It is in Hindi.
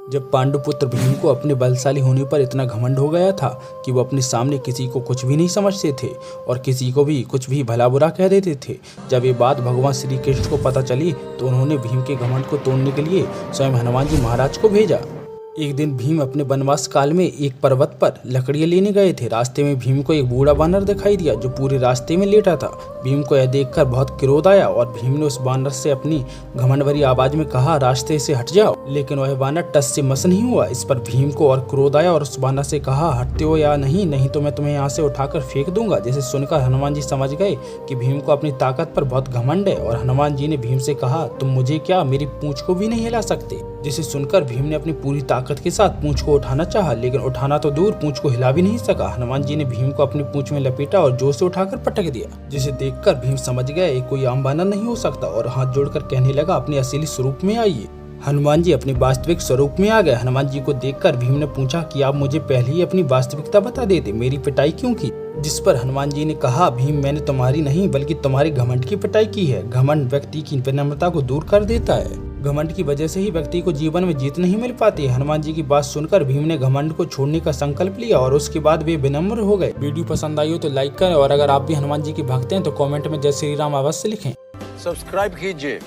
जब पांडुपुत्र भीम को अपने बलशाली होने पर इतना घमंड हो गया था कि वो अपने सामने किसी को कुछ भी नहीं समझते थे और किसी को भी कुछ भी भला बुरा कह देते थे। जब ये बात भगवान श्री कृष्ण को पता चली तो उन्होंने भीम के घमंड को तोड़ने के लिए स्वयं हनुमान जी महाराज को भेजा। एक दिन भीम अपने वनवास काल में एक पर्वत पर लकड़ियां लेने गए थे। रास्ते में भीम को एक बूढ़ा बानर दिखाई दिया जो पूरे रास्ते में लेटा था। भीम को यह देखकर बहुत क्रोध आया और भीम ने उस बानर से अपनी घमंड भरी आवाज में कहा, रास्ते से हट जाओ। लेकिन वह बानर टस से मस नहीं हुआ। इस पर भीम को और क्रोध आया और उस बानर से कहा, हटते हो या नहीं, नहीं तो मैं तुम्हें यहाँ से उठाकर फेंक दूंगा। जिसे सुनकर हनुमान जी समझ गए कि भीम को अपनी ताकत पर बहुत घमंड है और हनुमान जी ने भीम से कहा, तुम मुझे क्या मेरी पूंछ को भी नहीं हिला सकते। जिसे सुनकर भीम ने अपनी पूरी ताकत के साथ पूंछ को उठाना चाहा, लेकिन उठाना तो दूर पूंछ को हिला भी नहीं सका। हनुमान जी ने भीम को अपनी पूंछ में लपेटा और जोर से उठाकर पटक दिया। जिसे देखकर भीम समझ गया ये कोई आम बानर नहीं हो सकता और हाथ जोड़कर कहने लगा, अपने असली स्वरूप में आइए। हनुमान जी अपने वास्तविक स्वरूप में आ गए। हनुमान जी को देखकर भीम ने पूछा कि आप मुझे पहले ही अपनी वास्तविकता बता देते, मेरी पिटाई क्यों की। जिस पर हनुमान जी ने कहा, भीम मैंने तुम्हारी नहीं बल्कि तुम्हारे घमंड की पिटाई की है। घमंड व्यक्ति की विनम्रता को दूर कर देता है। घमंड की वजह से ही व्यक्ति को जीवन में जीत नहीं मिल पाती। हनुमान जी की बात सुनकर भीम ने घमंड को छोड़ने का संकल्प लिया और उसके बाद वे विनम्र हो गए। वीडियो पसंद आई हो तो लाइक करें और अगर आप भी हनुमान जी के भक्त हैं तो कमेंट में जय श्री राम अवश्य लिखें। सब्सक्राइब कीजिए।